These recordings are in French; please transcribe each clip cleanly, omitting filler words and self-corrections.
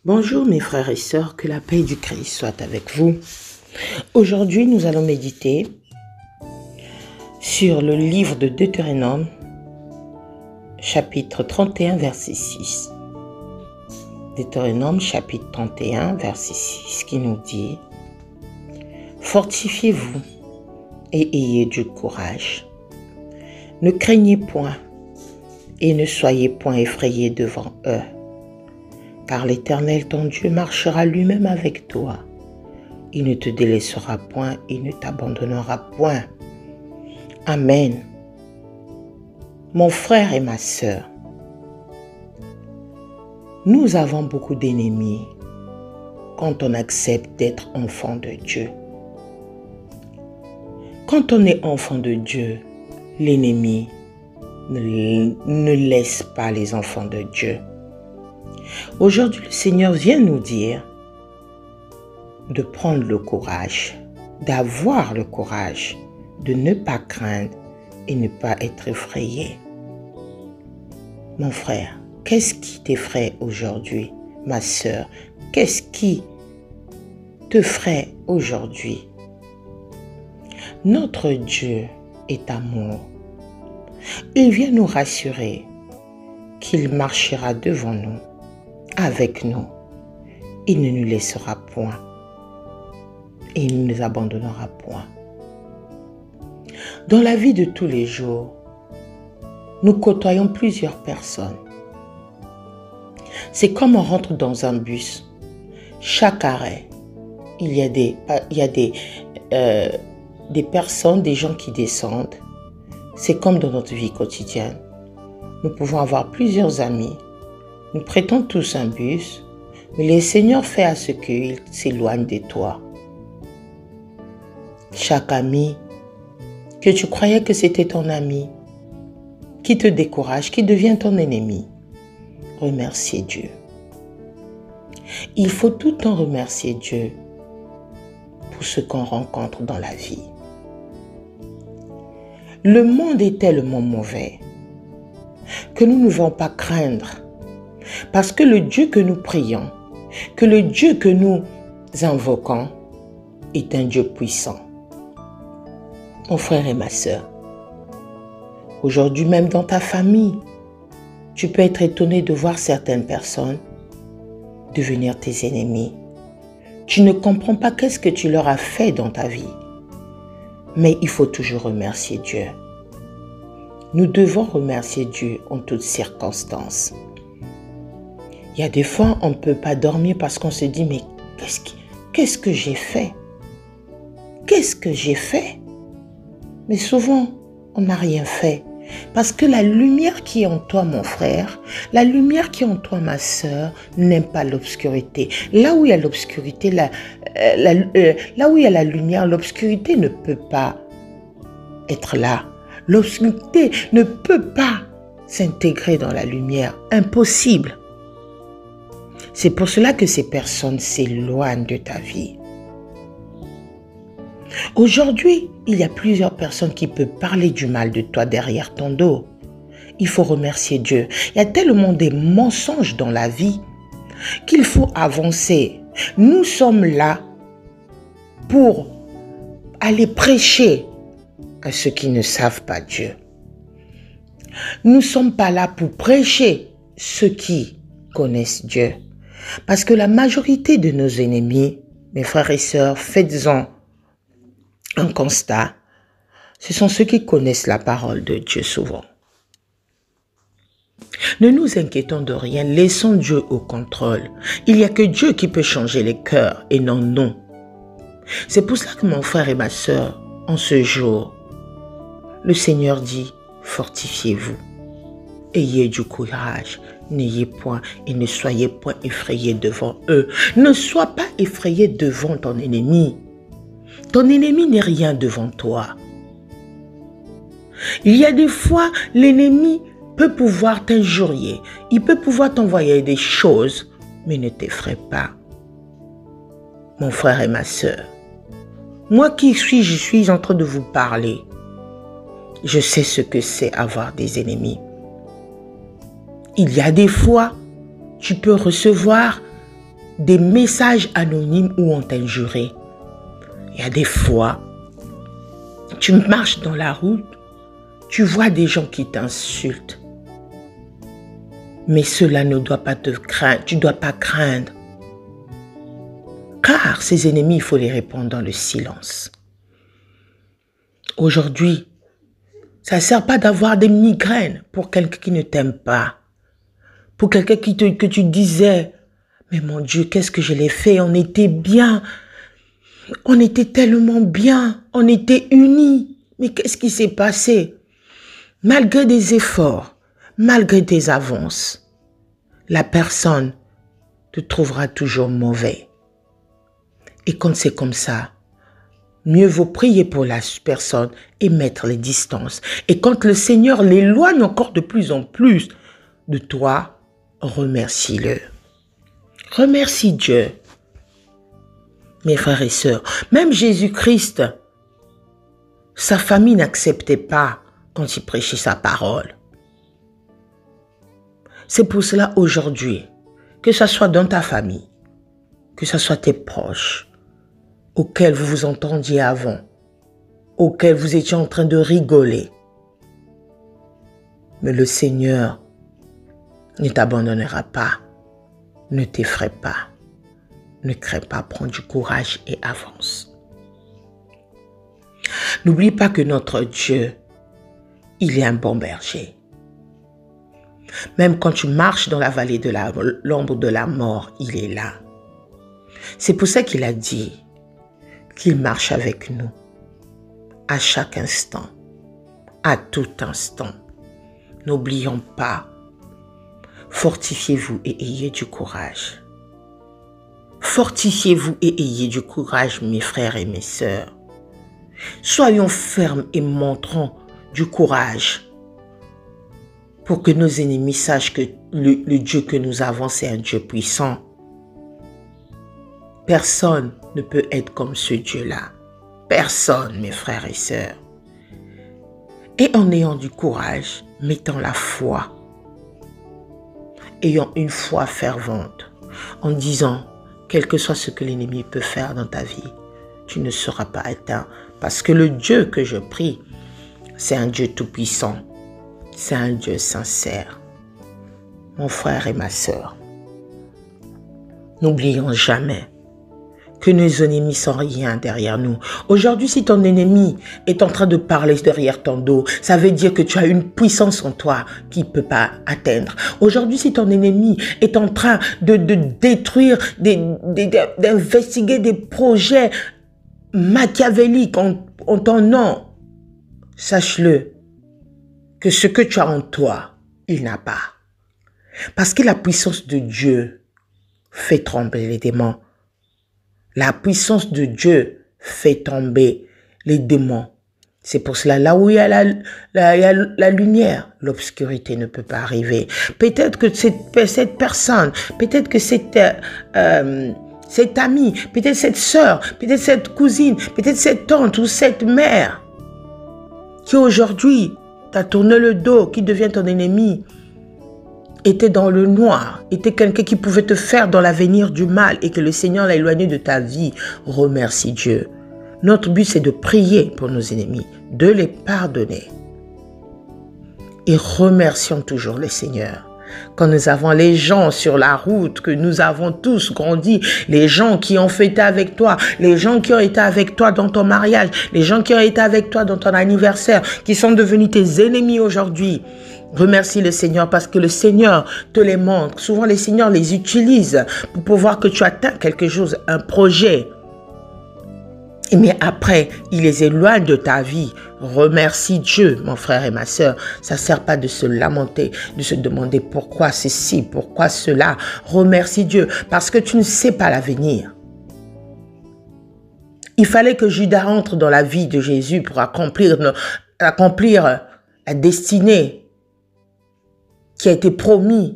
Bonjour mes frères et sœurs, que la paix du Christ soit avec vous. Aujourd'hui, nous allons méditer sur le livre de Deutéronome, chapitre 31, verset 6. Deutéronome, chapitre 31, verset 6, qui nous dit « Fortifiez-vous et ayez du courage. Ne craignez point et ne soyez point effrayés devant eux. Car l'Éternel, ton Dieu, marchera lui-même avec toi. Il ne te délaissera point, il ne t'abandonnera point. » Amen. Mon frère et ma sœur, nous avons beaucoup d'ennemis quand on accepte d'être enfant de Dieu. Quand on est enfant de Dieu, l'ennemi ne laisse pas les enfants de Dieu. Aujourd'hui, le Seigneur vient nous dire de prendre le courage, d'avoir le courage, de ne pas craindre et ne pas être effrayé. Mon frère, qu'est-ce qui t'effraie aujourd'hui? Ma sœur, qu'est-ce qui te ferait aujourd'hui? Notre Dieu est amour. Il vient nous rassurer qu'il marchera devant nous, avec nous. Il ne nous laissera point et il ne nous abandonnera point. Dans la vie de tous les jours, nous côtoyons plusieurs personnes. C'est comme on rentre dans un bus. Chaque arrêt, il y a des personnes, des gens qui descendent. C'est comme dans notre vie quotidienne. Nous pouvons avoir plusieurs amis. Nous prêtons tous un bus, mais le Seigneur fait à ce qu'il s'éloigne de toi. Chaque ami que tu croyais que c'était ton ami, qui te décourage, qui devient ton ennemi, remerciez Dieu. Il faut tout le temps remercier Dieu pour ce qu'on rencontre dans la vie. Le monde est tellement mauvais que nous ne devons pas craindre. Parce que le Dieu que nous prions, que le Dieu que nous invoquons est un Dieu puissant. Mon frère et ma sœur, aujourd'hui même dans ta famille, tu peux être étonné de voir certaines personnes devenir tes ennemis. Tu ne comprends pas qu'est-ce que tu leur as fait dans ta vie. Mais il faut toujours remercier Dieu. Nous devons remercier Dieu en toutes circonstances. Il y a des fois, on ne peut pas dormir parce qu'on se dit, mais qu'est-ce que j'ai fait? Qu'est-ce que j'ai fait? Mais souvent, on n'a rien fait. Parce que la lumière qui est en toi, mon frère, la lumière qui est en toi, ma sœur, n'aime pas l'obscurité. Là où il y a l'obscurité, là où il y a la lumière, l'obscurité ne peut pas être là. L'obscurité ne peut pas s'intégrer dans la lumière. Impossible. C'est pour cela que ces personnes s'éloignent de ta vie. Aujourd'hui, il y a plusieurs personnes qui peuvent parler du mal de toi derrière ton dos. Il faut remercier Dieu. Il y a tellement de mensonges dans la vie qu'il faut avancer. Nous sommes là pour aller prêcher à ceux qui ne savent pas Dieu. Nous ne sommes pas là pour prêcher ceux qui connaissent Dieu. Parce que la majorité de nos ennemis, mes frères et sœurs, faites-en un constat, ce sont ceux qui connaissent la parole de Dieu souvent. Ne nous inquiétons de rien, laissons Dieu au contrôle. Il n'y a que Dieu qui peut changer les cœurs et non nous. C'est pour cela que mon frère et ma sœur, en ce jour, le Seigneur dit, fortifiez-vous, ayez du courage. N'ayez point et ne soyez point effrayés devant eux. Ne sois pas effrayé devant ton ennemi. Ton ennemi n'est rien devant toi. Il y a des fois, l'ennemi peut pouvoir t'injurier. Il peut pouvoir t'envoyer des choses, mais ne t'effraie pas. Mon frère et ma sœur, moi qui je suis en train de vous parler. Je sais ce que c'est avoir des ennemis. Il y a des fois, tu peux recevoir des messages anonymes où on t'injurait. Il y a des fois, tu marches dans la route, tu vois des gens qui t'insultent. Mais cela ne doit pas te craindre, tu ne dois pas craindre. Car ces ennemis, il faut les répondre dans le silence. Aujourd'hui, ça ne sert pas d'avoir des migraines pour quelqu'un qui ne t'aime pas. Pour quelqu'un que tu disais, mais mon Dieu, qu'est-ce que je l'ai fait? On était bien. On était tellement bien. On était unis. Mais qu'est-ce qui s'est passé? Malgré des efforts, malgré des avances, la personne te trouvera toujours mauvais. Et quand c'est comme ça, mieux vaut prier pour la personne et mettre les distances. Et quand le Seigneur l'éloigne encore de plus en plus de toi, remercie-le. Remercie Dieu. Mes frères et sœurs, même Jésus-Christ, sa famille n'acceptait pas quand il prêchait sa parole. C'est pour cela aujourd'hui, que ce soit dans ta famille, que ce soit tes proches, auxquels vous vous entendiez avant, auxquels vous étiez en train de rigoler. Mais le Seigneur ne t'abandonnera pas, ne t'effraie pas, ne crains pas, prends du courage et avance. N'oublie pas que notre Dieu, il est un bon berger. Même quand tu marches dans la vallée de l'ombre de la mort, il est là. C'est pour ça qu'il a dit qu'il marche avec nous à chaque instant, à tout instant. N'oublions pas, fortifiez-vous et ayez du courage. Fortifiez-vous et ayez du courage, mes frères et mes sœurs. Soyons fermes et montrons du courage pour que nos ennemis sachent que le Dieu que nous avons, c'est un Dieu puissant. Personne ne peut être comme ce Dieu-là. Personne, mes frères et sœurs. Et en ayant du courage, mettons la foi. Ayons une foi fervente en disant, quel que soit ce que l'ennemi peut faire dans ta vie, tu ne seras pas atteint. Parce que le Dieu que je prie, c'est un Dieu tout-puissant. C'est un Dieu sincère. Mon frère et ma sœur, n'oublions jamais que nos ennemis sont rien derrière nous. Aujourd'hui, si ton ennemi est en train de parler derrière ton dos, ça veut dire que tu as une puissance en toi qu'il ne peut pas atteindre. Aujourd'hui, si ton ennemi est en train de détruire, d'investiguer des projets machiavéliques en ton nom, sache-le, que ce que tu as en toi, il n'a pas. Parce que la puissance de Dieu fait trembler les démons. La puissance de Dieu fait tomber les démons. C'est pour cela, là où il y a la lumière, l'obscurité ne peut pas arriver. Peut-être que cette personne, peut-être que cette amie, peut-être cette sœur, peut-être cette cousine, peut-être cette tante ou cette mère, qui aujourd'hui t'a tourné le dos, qui devient ton ennemi, était dans le noir, était quelqu'un qui pouvait te faire dans l'avenir du mal et que le Seigneur l'a éloigné de ta vie, remercie Dieu. Notre but, c'est de prier pour nos ennemis, de les pardonner. Et remercions toujours le Seigneur. Quand nous avons les gens sur la route, que nous avons tous grandi, les gens qui ont fêté avec toi, les gens qui ont été avec toi dans ton mariage, les gens qui ont été avec toi dans ton anniversaire, qui sont devenus tes ennemis aujourd'hui, remercie le Seigneur parce que le Seigneur te les montre. Souvent, le Seigneur les utilise pour pouvoir que tu atteignes quelque chose, un projet. Mais après, il les éloigne de ta vie. Remercie Dieu, mon frère et ma sœur. Ça ne sert pas de se lamenter, de se demander pourquoi ceci, pourquoi cela. Remercie Dieu parce que tu ne sais pas l'avenir. Il fallait que Judas entre dans la vie de Jésus pour accomplir la destinée qui a été promise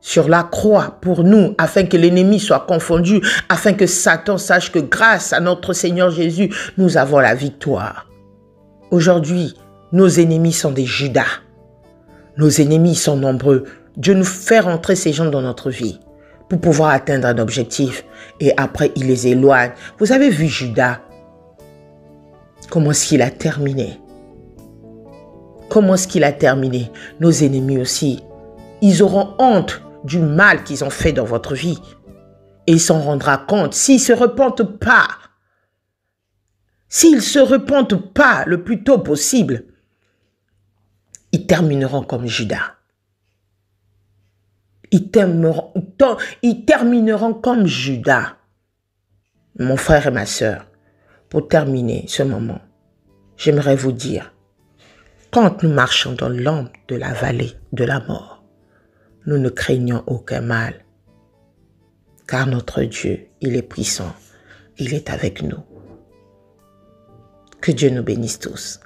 sur la croix pour nous, afin que l'ennemi soit confondu, afin que Satan sache que grâce à notre Seigneur Jésus, nous avons la victoire. Aujourd'hui, nos ennemis sont des Judas. Nos ennemis sont nombreux. Dieu nous fait rentrer ces gens dans notre vie pour pouvoir atteindre un objectif. Et après, il les éloigne. Vous avez vu Judas? Comment est-ce qu'il a terminé? Comment est-ce qu'il a terminé? Nos ennemis aussi. Ils auront honte du mal qu'ils ont fait dans votre vie. Et ils s'en rendront compte s'ils ne se repentent pas. S'ils ne se repentent pas le plus tôt possible, ils termineront comme Judas. Ils termineront comme Judas. Mon frère et ma sœur, pour terminer ce moment, j'aimerais vous dire, quand nous marchons dans l'ombre de la vallée de la mort, nous ne craignons aucun mal, car notre Dieu, il est puissant, il est avec nous. Que Dieu nous bénisse tous.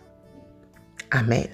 Amen.